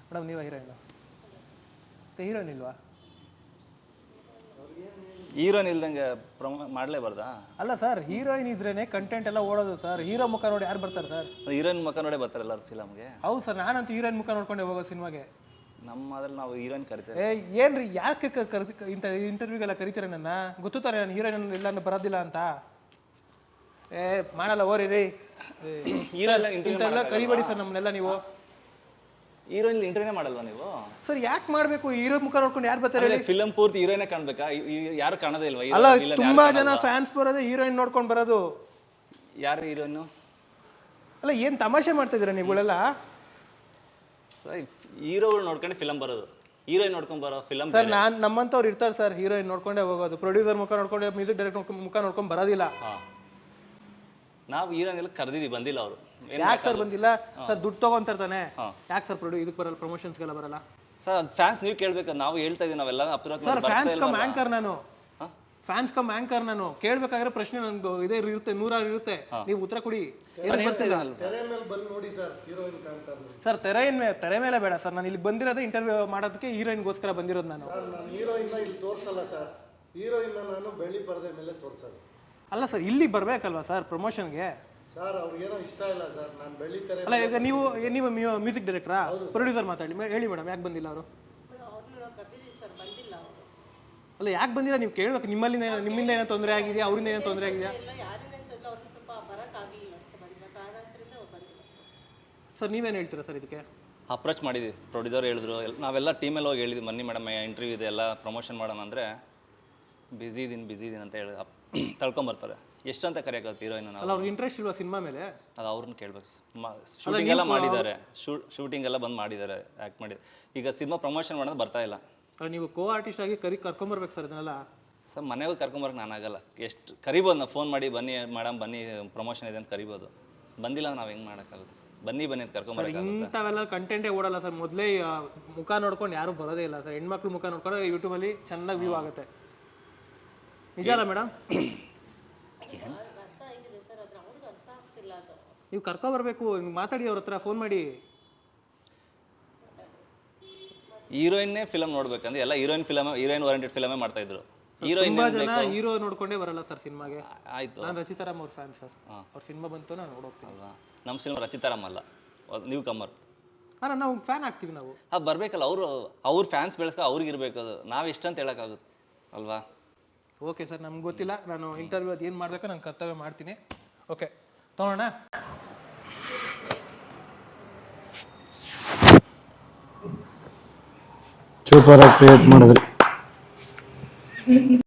Madam ನೀವ heroine heroine ಇಲ್ವಾ? Heroine ಇಲ್ದಂಗೆ ಮಾಡಲೇಬಾರ್ದಾ? ಅಲ್ಲ ಸರ್, ಹೀರೋಯಿನ್ ಇದ್ರೇನೆ ಕಂಟೆಂಟ್ ಎಲ್ಲ ಓಡೋದು ಸರ್. ಹೀರೋ ಮುಖ ನೋಡಿ ಯಾರು ಬರ್ತಾರೆ ಸರ್? ಹೀರೋಯಿನ್ ಮುಖ ನೋಡೇ ಬರ್ತಾರೆ ಎಲ್ಲರೂ ಫಿಲಮ್ಗೆ. ಹೌದು ಸರ್, ನಾನಂತೂ ಹೀರೋಯಿನ್ ಮುಖ ನೋಡ್ಕೊಂಡೆ ಹೋಗೋ ಸಿನಿಮಾಗೆ. ನಮ್ಮದ್ರಲ್ಲಿ ನಾವು ಹೀರೋಯಿನ್ ಕರಿತೇವೆ. ಏನ್ರಿ ಯಾಕೆ ಇಂಥ ಇಂಟರ್ವ್ಯೂಗೆಲ್ಲ ಕರಿತೀರ ನನ್ನ? ಗೊತ್ತಾನೆ ನಾನು ಹೀರೋಯಿನ್ ಇಲ್ಲ ಬರೋದಿಲ್ಲ ಅಂತ. ಮಾಡಲ್ಲ ಓರಿ ರೀ. ಇಂಥೆಲ್ಲ ಕರಿಬೇಡಿ ಸರ್ ನಮ್ಮನ್ನೆಲ್ಲ ನೀವು. ಹೀರೋಯಿನ್ ಇಂಟರ್ವ್ಯೂನೇ ಮಾಡಲ್ವಾ ನೀವು? ಸರ್ ಯಾಕೆ ಮಾಡಬೇಕು? ಹೀರೋ ಮುಖ ನೋಡ್ಕೊಂಡು ಯಾರು ಬರ್ತಾರೆ? ಫಿಲಮ್ ಪೂರ್ತಿ ಹೀರೋಯಿನೇ ಕಾಣ್ಬೇಕಾ? ಯಾರು ಕಾಣೋದೇ ಇಲ್ವಾ? ಅಲ್ಲ, ತುಂಬಾ ಜನ ಫ್ಯಾನ್ಸ್ ಬರೋದೇ ಹೀರೋಯಿನ್ ನೋಡ್ಕೊಂಡು ಬರೋದು. ಯಾರು ಹೀರೋಯಿನ್? ಅಲ್ಲ, ಏನ್ ತಮಾಷೆ ಮಾಡ್ತಾ ಇದೀರ ನೀವುಗಳೆಲ್ಲ? ಸರ್ ಹೀರೋಗಳು ನೋಡ್ಕೊಂಡು ಫಿಲಮ್ ಬರೋದು, ಹೀರೋಯಿನ್ ನೋಡ್ಕೊಂಡ್ ಬರೋ ಫಿಲಮ್. ಸರ್ ನಮ್ಮಂತವ್ರು ಇರ್ತಾರೆ ಸರ್, ಹೀರೋಯಿನ್ ನೋಡ್ಕೊಂಡೇ ಹೋಗೋದು. ಪ್ರೊಡ್ಯೂಸರ್ ಮುಖ ನೋಡ್ಕೊಂಡು, ಮ್ಯೂಸಿಕ್ ಡೈರೆಕ್ಟರ್ ಮುಖ ನೋಡ್ಕೊಂಡು ಬರೋದಿಲ್ಲ. ನಾವು ಹೀರೋಯಿನ್ ಎಲ್ಲ ಕರೆದಿದ್ದೀವಿ, ಬಂದಿಲ್ಲ ಅವರು. ಯಾಕೆ ಸರ್ ಬಂದಿಲ್ಲ? ಸರ್ ದುಡ್ಡು ತಗೊಂತಾರೆ ತಾನೆ, ಯಾಕೆ ಸರ್ ಇದಕ್ಕೆ ಬರಲ್ಲ, ಪ್ರಮೋಷನ್ಸ್ಗೆಲ್ಲ ಬರಲ್ಲ? ಸರ್ ಫ್ಯಾನ್ಸ್ ನೀವು ಕೇಳ್ಬೇಕು, ನಾವು ಹೇಳ್ತಾ ಇದೀವಿ, ನಾವೆಲ್ಲ ಸರ್ ಫ್ಯಾನ್ಸ್ ಕಮ್ ಆಂಕರ್ ನಾನು, ಫ್ಯಾನ್ಸ್ ಕಮ್ ಆಂಕರ್ ನಾನು. ಕೇಳ್ಬೇಕಾದ್ರೆ ಪ್ರಶ್ನೆ ನಂದು ಇದೇ ಇರುತ್ತೆ, 100 ಇರುತ್ತೆ, ನೀವು ಉತ್ತರ ಕೊಡಿ. ಸರ್ ತೆರೆ ಮೇಲೆ ಬೇಡ ಸರ್, ನಾನು ಇಲ್ಲಿ ಬಂದಿರೋದೇ ಇಂಟರ್ವ್ಯೂ ಮಾಡೋದಕ್ಕೆ, ಹೀರೋಯಿನ್ಗೋಸ್ಕರ ಬಂದಿರೋದು ನಾನು. ಹೀರೋಯಿನ್ ಇಲ್ಲಿ ತೋರಿಸಲ್ಲ ಸರ್, ಹೀರೋಯಿನ್ ನಾನು ಬೆಳ್ಳಿ ಪರದೆ ಮೇಲೆ ತೋರಿಸೋದು. ಅಲ್ಲ ಸರ್, ಇಲ್ಲಿ ಬರ್ಬೇಕಲ್ವಾ ಸರ್ ಪ್ರಮೋಷನ್ಗೆ? ಸರ್ ಅವ್ರಿಗೇನೋ ಇಷ್ಟ ಇಲ್ಲ ಸರ್, ನಾನು ಬೆಳ್ಳಿ ತೆರೆ. ಅಲ್ಲ, ಈಗ ನೀವು ಮ್ಯೂಸಿಕ್ ಡೈರೆಕ್ಟರಾ, ಪ್ರೊಡ್ಯೂಸರ್ ಮಾತಾಡಿ ಹೇಳಿ ಮೇಡಮ್, ಯಾಕೆ ಬಂದಿಲ್ಲ ಅವರು? ಅಲ್ಲ, ಯಾಕೆ ಬಂದಿಲ್ಲ ನೀವು ಕೇಳ್ಬೇಕು. ನಿಮ್ಮಿಂದ ಏನೋ ತೊಂದರೆ ಆಗಿದೆಯಾ, ಅವರಿಂದ ಏನೋ ತೊಂದರೆ ಆಗಿದೆಯಾ? ಸರ್ ನೀವೇನು ಹೇಳ್ತೀರಾ ಸರ್ ಇದಕ್ಕೆ? ಅಪ್ರೋಚ್ ಮಾಡಿದ್ವಿ, ಪ್ರೊಡ್ಯೂಸರ್ ಹೇಳಿದ್ರು, ನಾವೆಲ್ಲ ಟೀಮೆಲ್ಲ ಹೋಗಿ ಹೇಳಿದ್ವಿ, ಬನ್ನಿ ಮೇಡಮ್ ಇಂಟರ್ವ್ಯೂ ಇದೆ, ಎಲ್ಲ ಪ್ರಮೋಷನ್ ಮಾಡೋಣ ಅಂದರೆ ಬಿಸಿ ಇದೀನಿ ಅಂತ ಹೇಳಿ ತಳ್ಕೊಂಬರ್ತಾರೆ. ಎಷ್ಟು ಅಂತ ಕರೆಯೋಕ್ಕಾಗುತ್ತೆ ಹೀರೋಯಿನ್? ಅಲ್ಲ, ಅವ್ರಿಗೆ ಇಂಟ್ರೆಸ್ಟ್ ಇಲ್ವಾ ಸಿನಿಮಾ ಮೇಲೆ? ಅದು ಅವ್ರನ್ನ ಕೇಳ್ಬೇಕು. ಶೂಟಿಂಗ್ ಎಲ್ಲ ಮಾಡಿದ್ದಾರೆ, ಶೂಟಿಂಗ್ ಎಲ್ಲ ಬಂದು ಮಾಡಿದ್ದಾರೆ, ಆ್ಯಕ್ಟ್ ಮಾಡಿ. ಈಗ ಸಿನಿಮಾ ಪ್ರಮೋಷನ್ ಮಾಡೋದು ಬರ್ತಾ ಇಲ್ಲ. ನೀವು ಕೋ ಆರ್ಟಿಸ್ಟ್ ಆಗಿ ಕರ್ಕೊಂಬರ್ಬೇಕು ಸರ್ ಇದನ್ನೆಲ್ಲ. ಸರ್ ಮನೆಗೆ ಕರ್ಕೊಂಬರಕ್ಕೆ ನಾನಾಗಲ್ಲ. ಎಷ್ಟು ಕರಿಬೋದು, ನಾವು ಫೋನ್ ಮಾಡಿ ಬನ್ನಿ ಮೇಡಮ್ ಬನ್ನಿ ಪ್ರಮೋಷನ್ ಇದೆ ಅಂತ ಕರಿಬೋದು. ಬಂದಿಲ್ಲ ನಾವು ಹೆಂಗೆ ಮಾಡೋಕ್ಕಾಗುತ್ತೆ ಸರ್? ಬನ್ನಿ ಅಂತ ಕರ್ಕೊಂಬರಕ್ಕಾಗುತ್ತೆ? ಇಂಥವೆಲ್ಲ ಕಂಟೆಂಟೇ ಓಡಲ್ಲ ಸರ್. ಮೊದಲೇ ಮುಖ ನೋಡ್ಕೊಂಡು ಯಾರು ಬರೋದೇ ಇಲ್ಲ ಸರ್. ಹೆಣ್ಮಕ್ಳು ಮುಖ ನೋಡ್ಕೊಂಡ್ರೆ ಯೂಟ್ಯೂಬಲ್ಲಿ ಚೆನ್ನಾಗಿ ವ್ಯೂ ಆಗುತ್ತೆ. ನಿಜ ಅಲ್ಲ ಮೇಡಮ್? ನೀವು ಕರ್ಕೊಬರ್ಬೇಕು, ಮಾತಾಡಿ ಅವ್ರ ಹತ್ರ ಫೋನ್ ಮಾಡಿ. ಹೀರೋಯಿನ್ನೇ ಫಿಲಮ್ ನೋಡ್ಬೇಕಂದ್ರೆ ಎಲ್ಲ ಹೀರೋಯಿನ್ ಓರಿಯೆಂಟೆಡ್ ಫಿಲಮೇ ಮಾಡ್ತಾ ಇದ್ರು. ಹೀರೋ ನೋಡ್ಕೊಂಡೇ ಬರಲ್ಲ ಸರ್ ಸಿನಿಮಾಗೆ. ಆಯ್ತು, ನಾನು ರಚಿತಾರಾಮ್ ಅವ್ರ ಫ್ಯಾನ್ ಸರ್. ಅವ್ರ ಸಿನಿಮಾ ಬಂತು ನಾನು ನೋಡೋಗ್ತೀನಿ ಅಲ್ವಾ? ನಮ್ಮ ಸಿನಿಮಾ ರಚಿತಾರಾಮ್ ಅಲ್ಲ, ನೀವು ಕಮ್ಮರ್. ನಾವು ಫ್ಯಾನ್ ಆಗ್ತೀವಿ ನಾವು. ಬರಬೇಕಲ್ಲ, ಅವ್ರ ಫ್ಯಾನ್ಸ್ ಬೆಳೆಸ್ಕೊ, ಅವ್ರಿಗೆ ಇರಬೇಕು. ಅದು ನಾವು ಎಷ್ಟಂತ ಹೇಳೋಕ್ಕಾಗುತ್ತೆ ಅಲ್ವಾ? ಓಕೆ ಸರ್, ನಮ್ಗೆ ಗೊತ್ತಿಲ್ಲ. ನಾನು ಇಂಟರ್ವ್ಯೂ ಅದು ಏನು ಮಾಡಬೇಕು ನಾನು ಕರ್ತವ್ಯ ಮಾಡ್ತೀನಿ. ಓಕೆ, ತಗೊಳ್ಳೋಣ. ಸೂಪರ್ ಆಗಿ ಕ್ರಿಯೇಟ್ ಮಾಡಿದ್ರಿ.